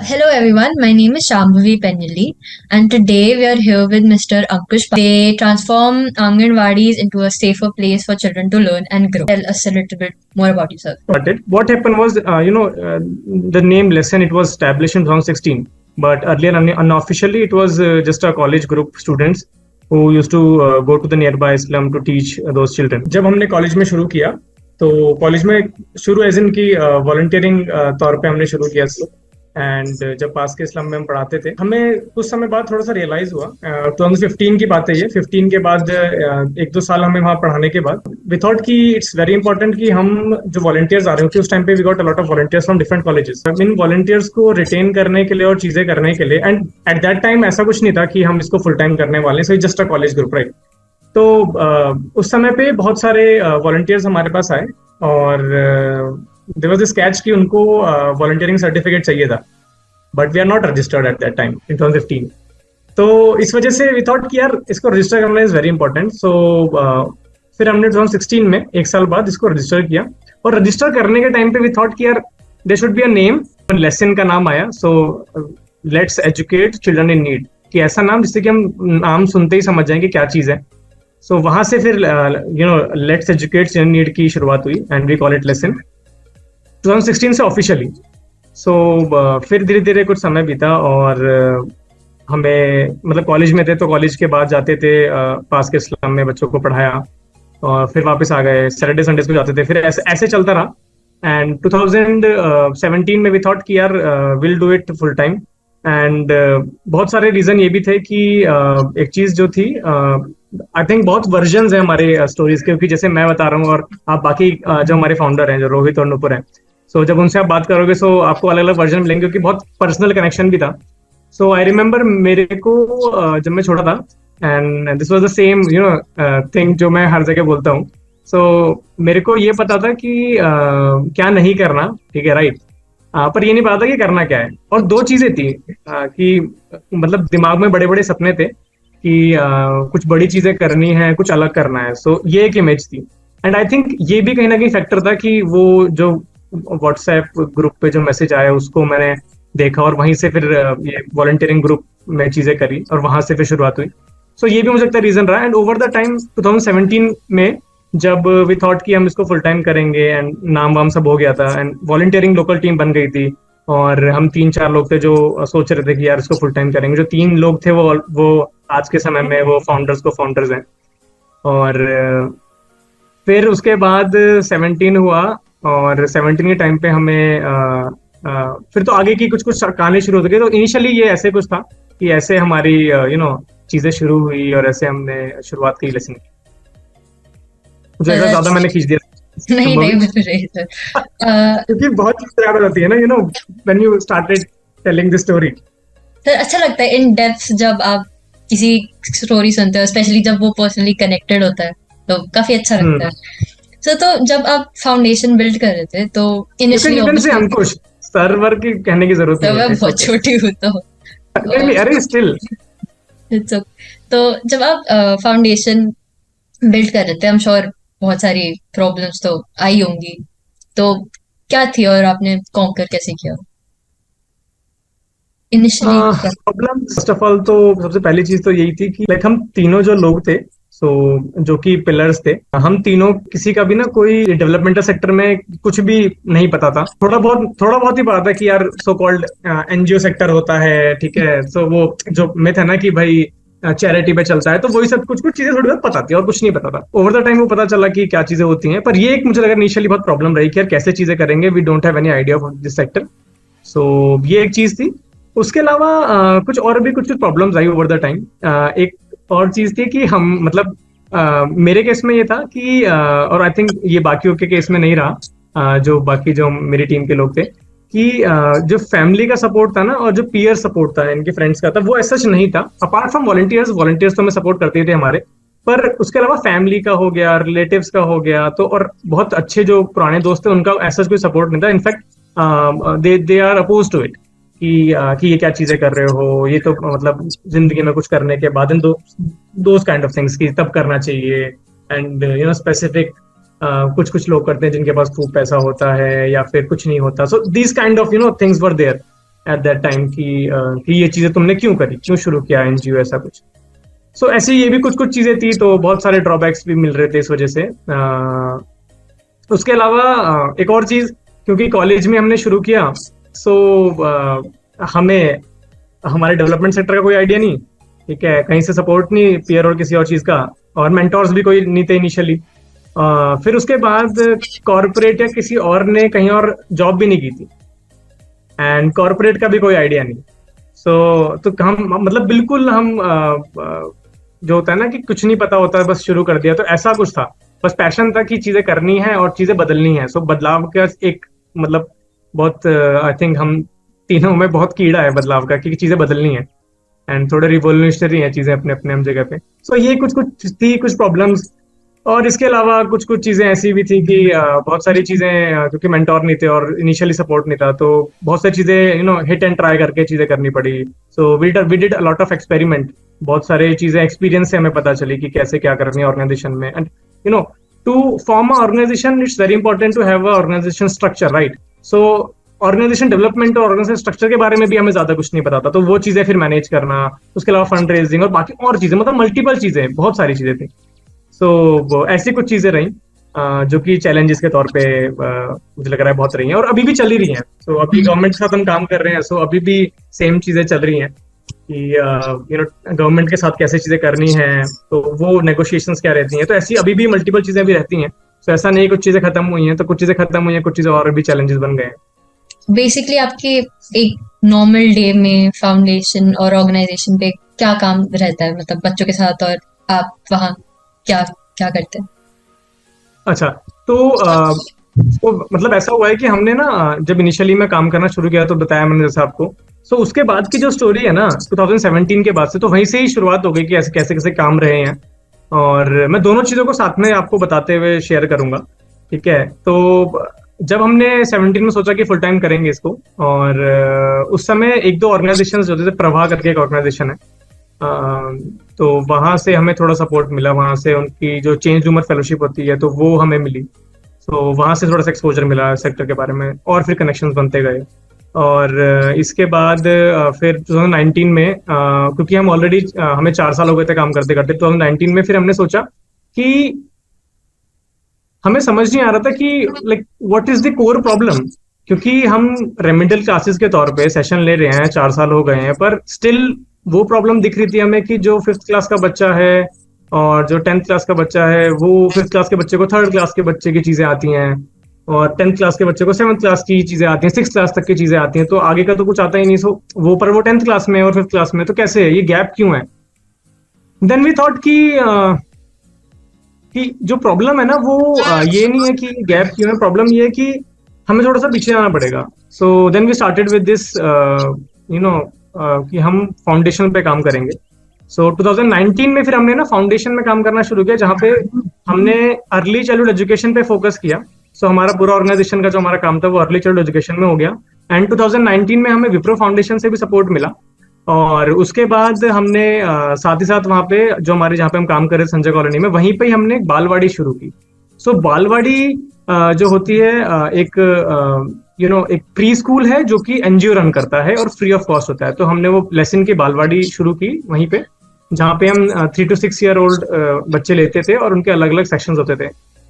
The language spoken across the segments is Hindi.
Hello everyone, my name is Shambhavi Penjali and today we are here with Mr. Ankush. They transform Anganwadis into a safer place for children to learn and grow. Tell us a little bit more about yourself. Started. What happened was, the name lesson, it was established in 2016, but earlier unofficially it was just a college group students who used to go to the nearby slum to teach those children. जब हमने कॉलेज में शुरू किया तो कॉलेज में शुरू एज इन की वॉलंटियरिंग तौर पे हमने शुरू किया एंड जब पास के स्लम में हम पढ़ाते थे हमें कुछ समय बाद थोड़ा सा रियलाइज हुआ 2015 की बात है ये 15 के बाद एक दो साल हमें वहाँ पढ़ाने के बाद वी थॉट कि इट्स वेरी इंपॉर्टेंट कि हम जो वॉलंटियर्स आ रहे होते उस टाइम पे we got a lot of volunteers from different colleges इन वॉलंटियर्स को रिटेन करने के लिए और चीजें करने के लिए एंड एट दैट टाइम ऐसा कुछ नहीं था कि हम इसको फुल टाइम करने वाले so just a college group right. तो उस समय पे बहुत सारे वॉलंटियर्स हमारे पास आए और देयर वाज दिस कैच कि उनको वॉलंटियरिंग सर्टिफिकेट चाहिए था but we are not registered at that time in 2015। तो इस वजह से वी थॉट कि यार इसको रजिस्टर करना इज वेरी इंपॉर्टेंट। सो फिर हमने 2016 में एक साल बाद इसको रजिस्टर किया और रजिस्टर करने के टाइम पे वी थॉट कि यार there should be a name. Lesson का नाम आया so let's educate children in need कि ऐसा नाम जिससे कि हम नाम सुनते ही समझ जाएंगे क्या चीज है। सो वहां से फिर लेट्स एजुकेट चिल्ड्रन नीड की शुरुआत हुई and we call it lesson 2016 से ऑफिशियली। सो फिर धीरे धीरे कुछ समय बीता और हमें मतलब कॉलेज में थे तो कॉलेज के बाद जाते थे पास के स्लम में बच्चों को पढ़ाया और फिर वापस आ गए सैटरडे संडेज को जाते थे फिर ऐसे चलता रहा एंड 2017 में वी थॉट कि यार will do it full time and बहुत सारे रीजन ये भी थे कि एक चीज जो थी आई थिंक बहुत वर्जन है हमारे स्टोरीज के क्योंकि जैसे मैं बता रहा हूँ और आप बाकी जो हमारे फाउंडर हैं जो रोहित और नुपुर हैं सो जब उनसे आप बात करोगे सो आपको अलग अलग वर्जन मिलेंगे क्योंकि बहुत पर्सनल कनेक्शन भी था। सो आई रिमेम्बर मेरे को जब मैं छोटा था and this was the same thing जो मैं हर जगह बोलता हूँ। सो मेरे को ये पता था कि क्या नहीं करना, ठीक है राइट, पर ये नहीं पता था कि करना क्या है। और दो चीजें थी कि मतलब दिमाग में बड़े बड़े सपने थे कि कुछ बड़ी चीजें करनी है, कुछ अलग करना है। सो ये एक इमेज थी एंड आई थिंक ये भी कहीं ना कहीं फैक्टर था कि वो जो व्हाट्सएप ग्रुप पे जो मैसेज आया उसको मैंने देखा और वहीं से फिर ये वॉलंटियरिंग ग्रुप में चीजें करी और वहां से फिर शुरुआत हुई। सो ये भी मुझे लगता है रीजन रहा एंड ओवर द टाइम 2017 में जब वी थॉट कि हम इसको फुल टाइम करेंगे एंड नाम वाम सब हो गया था एंड वॉलंटियरिंग लोकल टीम बन गई थी और हम 3-4 लोग थे जो सोच रहे थे कि यार इसको फुल टाइम करेंगे। जो 3 लोग थे वो आज के समय में वो फाउंडर्स हैं। और फिर उसके बाद 17 हुआ और 17 के टाइम पे हमें फिर तो आगे की कुछ कहानी शुरू हो गई। तो इनिशियली ये ऐसे कुछ था कि ऐसे हमारी चीजें शुरू हुई और ऐसे हमने शुरुआत की लेसन की। मुझे ज्यादा मैंने खींच दिया नहीं नहीं क्योंकि बहुत चीजें याद आती है ना when you started telling this story. तो अच्छा लगता है इन डेप्थ जब आप किसी स्टोरी सुनते हो स्पेशली जब वो पर्सनली कनेक्टेड होता है तो काफी अच्छा लगता है। तो जब आप फाउंडेशन बिल्ड कर रहे थे तो इनिशियली अंकुश सर्वर की कहने की जरूरत नहीं है, मैं बहुत छोटी हूँ तो नहीं अरे स्टिल तो जब आप फाउंडेशन बिल्ड कर रहे थे आई एम श्योर बहुत सारी प्रॉब्लम्स तो आई होंगी, तो क्या थी और आपने कॉन्कर कैसे किया initially? Problem first of all तो सबसे पहली चीज तो यही थी कि लाइक हम तीनों जो लोग थे जो कि पिलर्स थे, हम तीनों किसी का भी ना कोई डेवलपमेंटल सेक्टर में कुछ भी नहीं पता था। थोड़ा बहुत ही पता था कि यार सो कॉल्ड एनजीओ सेक्टर होता है, ठीक है। सो वो जो मिथ है ना कि भाई चैरिटी पे चलता है, तो वही सब कुछ चीजें थोड़ी बहुत पता थी और कुछ नहीं पता था। ओवर द टाइम वो पता चला कि क्या चीजें होती हैं, पर ये एक मुझे लगा इनिशियली बहुत प्रॉब्लम रही कि यार कैसे चीजें करेंगे, we don't have any idea of this sector. So ये एक चीज थी। उसके अलावा कुछ और भी कुछ problems I over the time. एक और चीज थी कि हम मतलब मेरे केस में ये था कि और आई थिंक ये बाकियों के केस में नहीं रहा, जो बाकी जो मेरी टीम के लोग थे, कि जो फैमिली का सपोर्ट था ना और जो पीयर सपोर्ट था इनके फ्रेंड्स का था वो ऐसा नहीं था। अपार्ट फ्रॉम वॉलंटियर्स तो हमें सपोर्ट करते थे हमारे, पर उसके अलावा फैमिली का हो गया, रिलेटिव्स का हो गया, तो और बहुत अच्छे जो पुराने दोस्त थे उनका ऐसा कोई सपोर्ट नहीं था। In fact they are oppose to it कि ये क्या चीजें कर रहे हो, ये तो मतलब जिंदगी में कुछ करने के बाद इन दोस काइंड ऑफ थिंग्स की तब करना चाहिए। एंड स्पेसिफिक कुछ लोग करते हैं जिनके पास खूब पैसा होता है या फिर कुछ नहीं होता। So these kind of things were there at that time कि ये चीजें तुमने क्यों करी, क्यों शुरू किया एनजीओ, ऐसा कुछ। सो ऐसे ये भी कुछ कुछ चीजें थी, तो बहुत सारे ड्रॉबैक्स भी मिल रहे थे इस वजह से। उसके अलावा एक और चीज, क्योंकि कॉलेज में हमने शुरू किया, सो हमें हमारे डेवलपमेंट सेक्टर का कोई आइडिया नहीं, ठीक है, कहीं से सपोर्ट नहीं पीयर और किसी और चीज का, और मेंटोर्स भी कोई नहीं थे इनिशियली। फिर उसके बाद कॉरपोरेट या किसी और ने कहीं और जॉब भी नहीं की थी, एंड कॉरपोरेट का भी कोई आइडिया नहीं। तो हम मतलब बिल्कुल हम जो होता है ना कि कुछ नहीं पता होता है, बस शुरू कर दिया, तो ऐसा कुछ था। बस पैशन था कि चीजें करनी है और चीजें बदलनी है। सो बदलाव का एक मतलब बहुत आई थिंक हम तीनों में बहुत कीड़ा है बदलाव का, कि चीजें बदलनी है, एंड थोड़े रिवोल्यूशनरी है चीजें अपने अपने हम जगह पे। सो ये कुछ कुछ थी, कुछ प्रॉब्लम्स। और इसके अलावा कुछ कुछ चीजें ऐसी भी थी कि बहुत सारी चीजें क्योंकि मेंटोर नहीं थे और इनिशियली सपोर्ट नहीं था, तो बहुत सारी चीजें हिट एंड ट्राई करके चीजें करनी पड़ी। So we did a lot of experiment. बहुत सारी चीजें एक्सपीरियंस से हमें पता चली कि कैसे क्या करनी है ऑर्गेनाइजेशन में। And to form a organisation it's very important to have a organisation structure, right? So organisation development और ऑर्गेनाइजेशन स्ट्रक्चर के बारे में भी हमें ज्यादा कुछ नहीं पता था, तो वो चीजें फिर मैनेज करना, उसके अलावा फंड रेजिंग और बाकी और चीजें, मतलब मल्टीपल चीजें, बहुत सारी चीजें थी। सो ऐसी कुछ चीजें रही जो कि चैलेंजेस के तौर पे मुझे लग रहा है बहुत रही हैं, और अभी भी चल ही रही हैं। सो अभी गवर्नमेंट के साथ हम काम कर रहे हैं, सो अभी भी सेम चीजें चल रही हैं कि गवर्नमेंट के साथ कैसे चीजें करनी है, तो वो नेगोशिएशंस क्या रहती हैं। तो ऐसी अभी भी मल्टीपल चीजें भी रहती हैं। तो ऐसा नहीं कुछ चीजें खत्म हुई हैं, तो कुछ चीजें खत्म हुई हैं, कुछ चीजें और भी चैलेंजेस बन गए हैं। बेसिकली आपके एक नॉर्मल डे में फाउंडेशन और ऑर्गेनाइजेशन पे क्या काम रहता है, मतलब बच्चों के साथ, और आप वहाँ क्या क्या करते हैं? अच्छा, तो मतलब ऐसा हुआ है कि हमने ना जब इनिशियली मैं काम करना शुरू किया, तो बताया मैंने जैसे आपको। सो उसके बाद की जो स्टोरी है ना 2017 के बाद से, तो वहीं से ही शुरुआत हो गई कि ऐसे कैसे कैसे काम रहे हैं। और मैं दोनों चीजों को साथ में आपको बताते हुए शेयर करूंगा, ठीक है? तो जब हमने 17 में सोचा कि फुल टाइम करेंगे इसको, और उस समय एक दो ऑर्गेनाइजेशन जो थे, प्रभा करके एक ऑर्गेनाइजेशन है, तो वहां से हमें थोड़ा सपोर्ट मिला, वहां से उनकी जो चेंज रूमर फेलोशिप होती है तो वो हमें मिली। तो वहां से थोड़ा सा एक्सपोजर मिला सेक्टर के बारे में, और फिर कनेक्शंस बनते गए। और इसके बाद फिर 2019 में क्योंकि हम ऑलरेडी हमें 4 साल हो गए थे काम करते करते, 2019 में फिर हमने सोचा कि हमें समझ नहीं आ रहा था कि like what is the core problem. क्योंकि हम रेमेडियल क्लासेस के तौर पे सेशन ले रहे हैं, 4 साल हो गए हैं, पर स्टिल वो प्रॉब्लम दिख रही थी हमें कि जो 5th क्लास का बच्चा है और जो 10th क्लास का बच्चा है, वो 5th क्लास के बच्चे को 3rd क्लास के बच्चे की चीजें आती हैं, और 10th क्लास के बच्चे को 7th क्लास की चीजें आती हैं, 6th क्लास तक की चीजें आती हैं, तो आगे का तो कुछ आता ही नहीं। सो वो पर वो 10th क्लास में और 5th क्लास में, तो कैसे है, ये गैप क्यों है? देन वी थॉट कि जो प्रॉब्लम है ना वो ये नहीं है कि गैप क्यों है, प्रॉब्लम ये है कि हमें थोड़ा सा पीछे जाना पड़ेगा। So then we started with this कि हम फाउंडेशन पे काम करेंगे। सो 2019 में फिर हमने ना फाउंडेशन में काम करना शुरू किया, जहाँ पे हमने अर्ली चाइल्डहुड एजुकेशन पे फोकस किया। सो हमारा पूरा ऑर्गेनाइजेशन का जो हमारा काम था वो अर्ली चाइल्डहुड एजुकेशन में हो गया। एंड 2019 में हमें विप्रो फाउंडेशन से भी सपोर्ट मिला। और उसके बाद हमने साथ ही साथ वहाँ पे जो हमारे जहाँ पे हम काम कर रहे थे संजय कॉलोनी में, वहीं पे ही हमने एक बालवाड़ी शुरू की। सो बालवाड़ी जो होती है एक एक प्री स्कूल है जो कि एनजीओ रन करता है और फ्री ऑफ कॉस्ट होता है। तो हमने वो लेसन की बालवाड़ी शुरू की वहीं पे, जहाँ पे हम 3 to 6 ईयर ओल्ड बच्चे लेते थे और उनके अलग अलग सेक्शंस होते थे।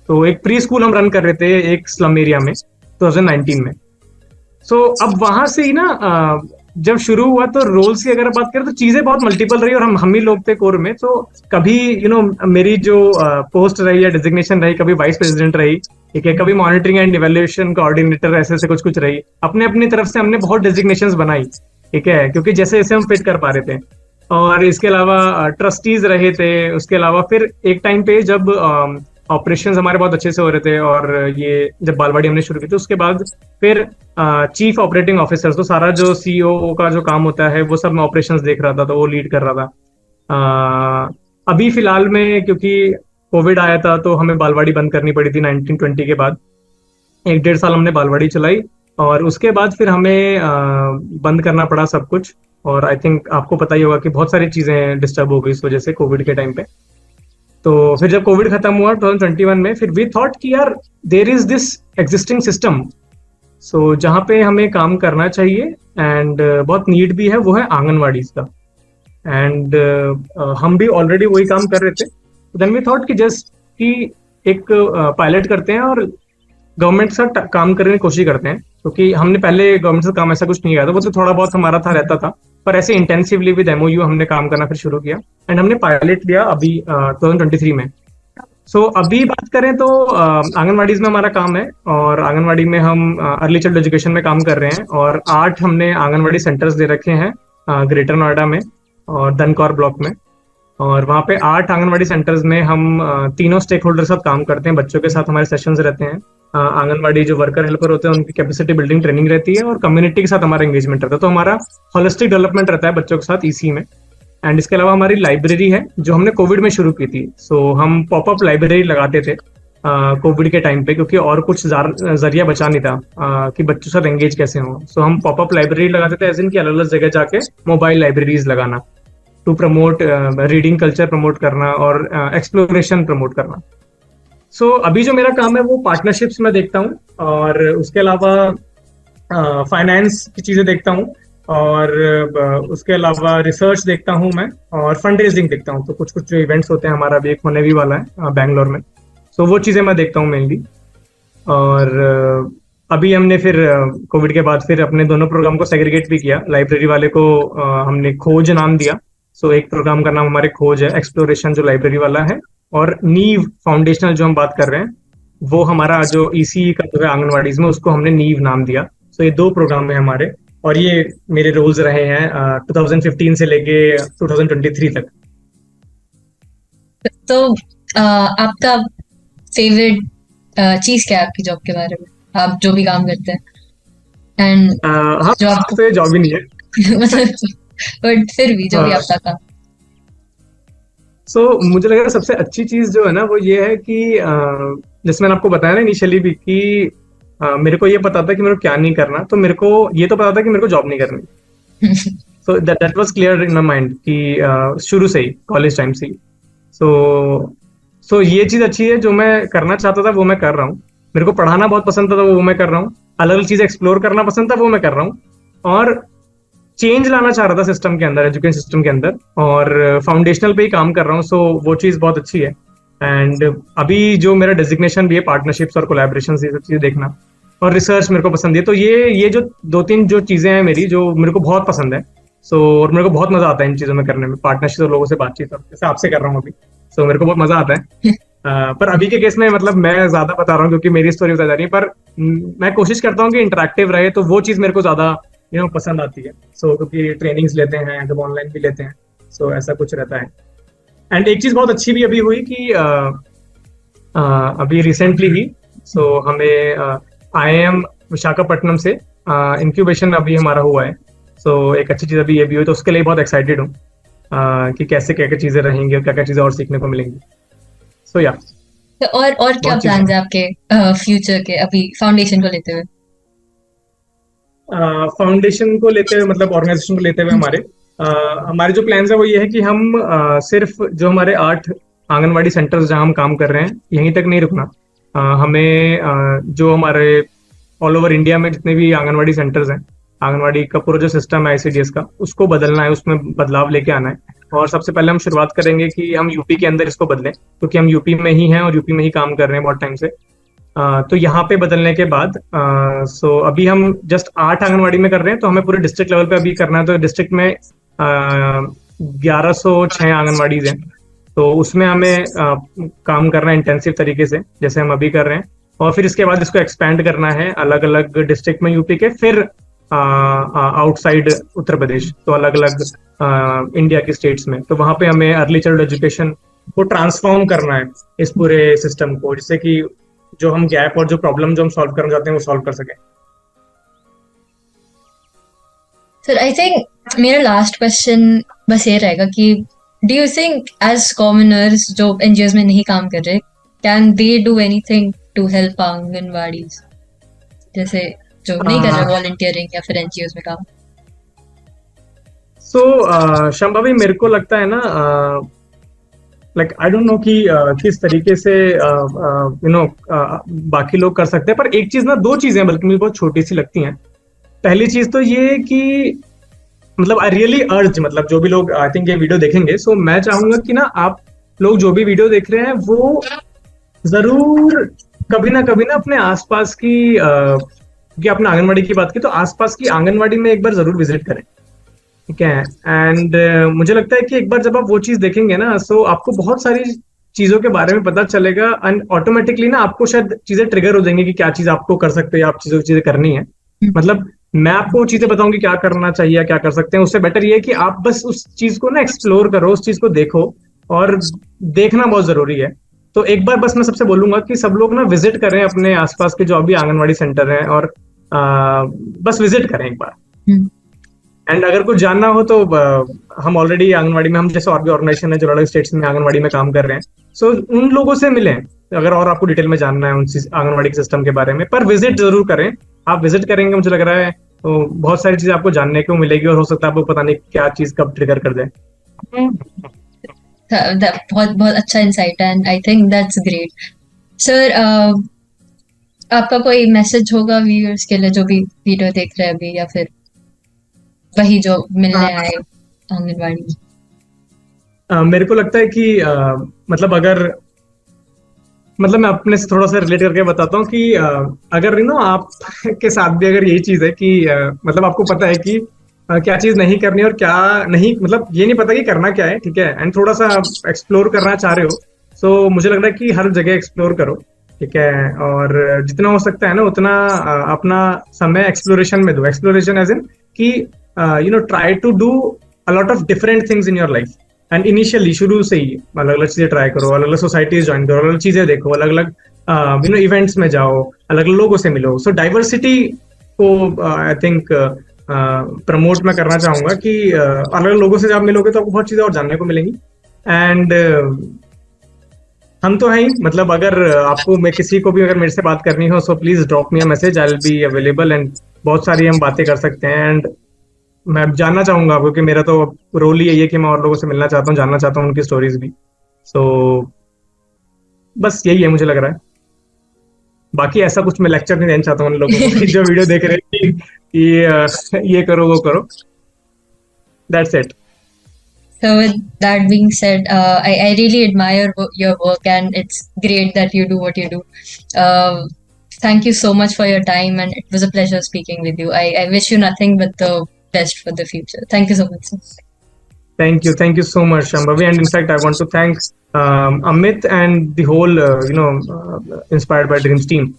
तो एक प्री स्कूल हम रन कर रहे थे एक स्लम एरिया में 2019 में। सो अब वहां से ही ना जब शुरू हुआ, तो रोल्स की अगर बात करें तो चीजें बहुत मल्टीपल रही, और हम ही लोग थे कोर में। तो कभी मेरी जो पोस्ट रही या डिजिग्नेशन रही, कभी वाइस प्रेसिडेंट रही, ठीक है, कभी मॉनिटरिंग एंड इवैल्यूएशन कोऑर्डिनेटर, ऐसे ऐसे कुछ कुछ रही। अपने अपनी तरफ से हमने बहुत डिजिग्नेशंस बनाई, ठीक है, क्योंकि जैसे जैसे हम फिट कर पा रहे थे। और इसके अलावा ट्रस्टीज रहे थे। उसके अलावा फिर एक टाइम पे जब ऑपरेशंस हमारे बहुत अच्छे से हो रहे थे, और ये जब बालवाड़ी हमने शुरू की थी, उसके बाद फिर चीफ ऑपरेटिंग ऑफिसर, तो सारा जो सीईओ का जो काम होता है वो सब मैं ऑपरेशंस देख रहा था, तो वो लीड कर रहा था। अभी फिलहाल में क्योंकि कोविड आया था, तो हमें बालवाड़ी बंद करनी पड़ी थी 1920 के बाद। 1-1.5 साल हमने बालवाड़ी चलाई, और उसके बाद फिर हमें बंद करना पड़ा सब कुछ। और आई थिंक आपको पता ही होगा कि बहुत सारी चीजें डिस्टर्ब हो गई इस वजह से कोविड के टाइम पे। तो फिर जब कोविड खत्म हुआ 2021 में, फिर वी थॉट कि यार there is this existing system so जहाँ पे हमें काम करना चाहिए एंड बहुत नीड भी है वो है आंगनवाड़ी का। एंड हम भी ऑलरेडी वही काम कर रहे थे, देन वी थॉट कि जस्ट कि एक पायलट करते हैं और गवर्नमेंट के साथ काम करने की कोशिश करते हैं, क्योंकि हमने पहले गवर्नमेंट से काम ऐसा कुछ नहीं किया था, वो तो थोड़ा बहुत हमारा था रहता था, पर ऐसे इंटेंसिवली विद एमओयू हमने काम करना फिर शुरू किया एंड हमने पायलट लिया अभी 2023 में। सो अभी बात करें तो आंगनवाड़ीज में हमारा काम है और आंगनवाड़ी में हम अर्ली चाइल्ड एजुकेशन में काम कर रहे हैं और 8 हमने आंगनवाड़ी सेंटर्स दे रखे हैं ग्रेटर नोएडा में और धनकौर ब्लॉक में। और वहाँ पे 8 आंगनवाड़ी सेंटर्स में हम तीनों स्टेक होल्डर साथ काम करते हैं, बच्चों के साथ हमारे सेशंस रहते हैं, आंगनवाड़ी जो वर्कर हेल्पर होते हैं उनकी कैपेसिटी बिल्डिंग ट्रेनिंग रहती है और कम्युनिटी के साथ हमारा एंगेजमेंट रहता है। तो हमारा होलिस्टिक डेवलपमेंट रहता है बच्चों के साथ इसी में। एंड इसके अलावा हमारी लाइब्रेरी है जो हमने कोविड में शुरू की थी। सो हम पॉपअप लाइब्रेरी लगाते थे कोविड के टाइम पे, क्योंकि और कुछ जरिया बचा नहीं था कि बच्चों के साथ एंगेज कैसे हो। सो हम पॉपअप लाइब्रेरी लगाते थे, एज इन की अलग अलग जगह जाके मोबाइल लाइब्रेरीज लगाना to promote reading culture promote करना और एक्सप्लोरेशन प्रमोट करना। सो अभी जो मेरा काम है वो पार्टनरशिप्स में देखता हूँ और उसके अलावा फाइनेंस की चीजें देखता हूँ और उसके अलावा रिसर्च देखता हूँ मैं और फंड रेजिंग देखता हूँ। तो कुछ कुछ जो इवेंट्स होते हैं, हमारा भी एक होने भी वाला है बैंगलोर में, सो वो चीजें मैं देखता हूँ मेनली। और अभी हमने फिर कोविड के बाद फिर अपने दोनों प्रोग्राम को सेग्रीगेट भी किया। लाइब्रेरी वाले को हमने खोज नाम दिया। सो एक प्रोग्राम का नाम हमारे खोज है, एक्सप्लोरेशन जो लाइब्रेरी वाला है, और नीव फाउंडेशनल जो हम बात कर रहे हैं वो हमारा जो ईसी का जो है आंगनवाड़ीज में, उसको हमने नीव नाम दिया। सो ये 2 प्रोग्राम है हमारे और ये मेरे रोल्स रहे हैं 2015 से लेके 2023 तक। तो आपका फेवरेट चीज क्या है आपकी जॉब के बारे में, आप जो भी काम करते हैं एंड हाँ, जो आपको तो जॉब ही नहीं है। मतलब बट फिर भी जो भी आपका काम। सो मुझे लग रहा है सबसे अच्छी चीज जो है ना वो ये है कि जैसे मैंने आपको बताया ना इनिशियली भी कि मेरे को ये पता था कि मेरे को क्या नहीं करना, तो मेरे को ये तो पता था कि मेरे को जॉब नहीं करनी। So that was clear in my mind कि शुरू से ही, कॉलेज टाइम से ही। सो सो ये चीज अच्छी है, जो मैं करना चाहता था वो मैं कर रहा हूँ। मेरे को पढ़ाना बहुत पसंद था तो वो मैं कर रहा हूँ, अलग अलग चीजें एक्सप्लोर करना पसंद था वो मैं कर रहा हूँ, और चेंज लाना चाह रहा था सिस्टम के अंदर, एजुकेशन सिस्टम के अंदर, और फाउंडेशनल पे ही काम कर रहा हूँ। सो वो चीज बहुत अच्छी है। एंड अभी जो मेरा डेजिग्नेशन भी है पार्टनरशिप्स और कोलैबोरेशन, ये सब चीजें देखना और रिसर्च मेरे को पसंद है। तो ये जो 2-3 जो चीजें हैं मेरी, जो मेरे को बहुत पसंद है। सो और मेरे को बहुत मजा आता है इन चीजों में करने में, पार्टनरशिप और लोगों से बातचीत, जैसे आपसे कर रहा हूँ अभी। सो मेरे को बहुत मजा आता है। पर अभी के केस में मतलब मैं ज्यादा बता रहा हूँ क्योंकि मेरी स्टोरी बता जा रही है, पर मैं कोशिश करता हूँ कि इंटरेक्टिव रहे, तो वो चीज मेरे को ज्यादा पसंद आती है। सो क्योंकि ट्रेनिंग्स लेते हैं जब ऑनलाइन भी लेते हैं, सो ऐसा कुछ रहता है। एंड एक चीज बहुत अच्छी भी अभी हुई कि अभी रिसेंटली ही हमें IIM विशाखापट्टनम से इंक्यूबेशन अभी हमारा हुआ है। सो एक अच्छी चीज अभी ये भी हुई, तो उसके लिए बहुत एक्साइटेड हूँ कि कैसे क्या क्या चीजें रहेंगी और क्या क्या चीजें और सीखने को मिलेंगी। सो या तो और क्या बहुत चीजें। प्लान्स है आपके फ्यूचर के अभी फाउंडेशन को लेते हुए? फाउंडेशन को लेते हुए मतलब ऑर्गेनाइजेशन को लेते हुए हमारे जो प्लान्स है वो ये है कि हम सिर्फ जो हमारे 8 आंगनवाड़ी सेंटर्स जहां हम काम कर रहे हैं यहीं तक नहीं रुकना। हमें जो हमारे ऑल ओवर इंडिया में जितने भी आंगनवाड़ी सेंटर्स हैं, आंगनवाड़ी का पूरा जो सिस्टम है ICDS का, उसको बदलना है, उसमें बदलाव लेके आना है। और सबसे पहले हम शुरुआत करेंगे कि हम यूपी के अंदर इसको बदलें, क्योंकि हम यूपी में ही हैं और यूपी में ही काम कर रहे हैं बहुत टाइम से। तो यहाँ पे बदलने के बाद अभी हम जस्ट 8 आंगनवाड़ी में कर रहे हैं, तो हमें पूरे डिस्ट्रिक्ट लेवल पे अभी करना है। तो डिस्ट्रिक्ट में 1106 आंगनवाड़ीज हैं, तो उसमें हमें काम करना है इंटेंसिव तरीके से, जैसे हम अभी कर रहे हैं। और फिर इसके बाद इसको एक्सपैंड करना है अलग अलग डिस्ट्रिक्ट में यूपी के, फिर आउटसाइड उत्तर प्रदेश, तो अलग अलग इंडिया की स्टेट्स में। तो वहां पे हमें अर्ली चाइल्ड एजुकेशन को ट्रांसफॉर्म करना है इस पूरे सिस्टम को, जिससे कि जो हम गैप और जो प्रॉब्लम जो हम सॉल्व करना चाहते हैं वो सॉल्व कर सकें। सर आई थिंक मेरा लास्ट क्वेश्चन बस ये रहेगा कि do you think as commoners जो एनजीओज में नहीं काम कर रहे, can they do anything to help anganwadis, जैसे जो नहीं कर रहे वॉलंटियरिंग या फिर एनजीओज में काम? शांभवी, मेरे को लगता है ना लाइक आई डोंट नो कि किस तरीके से बाकी लोग कर सकते हैं, पर एक चीज ना, दो चीजें बल्कि मुझे बहुत छोटी सी लगती हैं। पहली चीज तो ये कि मतलब आई रियली अर्ज, मतलब जो भी लोग आई थिंक ये वीडियो देखेंगे, सो मैं चाहूंगा कि ना आप लोग जो भी वीडियो देख रहे हैं वो जरूर कभी ना अपने आसपास की कि आपने आंगनवाड़ी की बात की, तो आसपास की आंगनवाड़ी में एक बार जरूर विजिट करें, ठीक है। एंड मुझे लगता है कि एक बार जब आप वो चीज देखेंगे ना, सो आपको बहुत सारी चीजों के बारे में पता चलेगा, एंड ऑटोमेटिकली ना आपको शायद चीजें ट्रिगर हो जाएंगी कि क्या चीज आपको कर सकते हो, आप चीजें करनी है। मतलब मैं आपको चीजें बताऊंगी क्या करना चाहिए, क्या कर सकते हैं, उससे बेटर ये है कि आप बस उस चीज को ना एक्सप्लोर करो, उस चीज को देखो, और देखना बहुत जरूरी है। तो एक बार बस मैं सबसे बोलूंगा कि सब लोग ना विजिट करें अपने आसपास के जो अभी आंगनवाड़ी सेंटर हैं, और बस विजिट करें एक बार। एंड अगर कुछ जानना हो तो हम ऑलरेडी आंगनवाड़ी में, हम जैसे और भी ऑर्गेनाइजेशन है जो अलग स्टेट्स में आंगनवाड़ी में काम कर रहे हैं, सो उन लोगों से मिलें अगर और आपको डिटेल में जानना है उन आंगनवाड़ी के सिस्टम के बारे में। पर विजिट जरूर करें, आप विजिट करेंगे मुझे लग रहा है तो बहुत सारी चीजें आपको जानने को मिलेगी, और हो सकता है आपको पता नहीं क्या चीज कब ट्रिगर कर जाए। बहुत बहुत अच्छा इंसाइट है, and I think that's great. Sir, आपका कोई मैसेज होगा व्यूअर्स के लिए जो भी वीडियो देख रहे हैं अभी, या फिर वही जो मिलने आए आंगनवाड़ी? मेरे को लगता है कि मतलब अगर, मतलब मैं अपने से थोड़ा सा रिलेट करके बताता हूँ कि अगर आप के साथ भी अगर यही चीज है कि मतलब आपको पता है कि क्या चीज नहीं करनी और क्या नहीं, मतलब ये नहीं पता कि करना क्या है, ठीक है, एंड थोड़ा सा एक्सप्लोर करना चाह रहे हो, सो मुझे लग रहा है कि हर जगह एक्सप्लोर करो, ठीक है, और जितना हो सकता है ना उतना अपना समय एक्सप्लोरेशन में दो। एक्सप्लोरेशन एज इन कि try to do a lot of different things in your life. And initially शुरू से ही अलग अलग चीजें ट्राई करो, अलग अलग सोसाइटीज ज्वाइन करो, अलग अलग चीजें देखो, अलग अलग इवेंट्स में जाओ, अलग अलग लोगों से मिलो। सो डाइवर्सिटी को आई थिंक प्रमोट मैं करना चाहूंगा कि अलग अलग लोगों से जब मिलोगे तो आपको बहुत चीजें और जानने को मिलेंगी। एंड हम तो हैं ही, मतलब अगर आपको, मैं किसी को भी अगर मेरे से बात करनी हो, so please drop me a message, I will be available, and बहुत सारी हम बातें कर सकते हैं। एंड मैं जानना चाहूंगा, क्योंकि मेरा तो रोल ही यही है कि मैं और लोगों से मिलना चाहता हूँ, जानना चाहता हूँ उनकी स्टोरीज भी। सो बस यही है मुझे लग रहा है। बाकी ऐसा कुछ मैं लेक्चर नहीं देना चाहता हूँ उन लोगों को कि जो वीडियो देख रहे हैं कि ये करो वो करो। That's it. So with that being said, I really admire your work, and it's great that you do what you do. Thank you so much for your time, and it was a pleasure speaking with you. I wish you nothing but the best for the future. Thank you so much, sir. Thank you so much, Shambhavi. And in fact, I want to thank Amit and the whole, Inspired by Dreams team,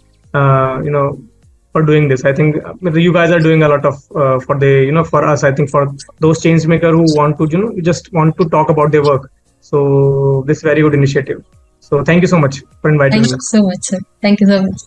for doing this. I think you guys are doing a lot of for the, for us. I think for those change maker who want to, just want to talk about their work. So this is very good initiative. So thank you so much for inviting Thank me. you so much, sir. Thank you so much.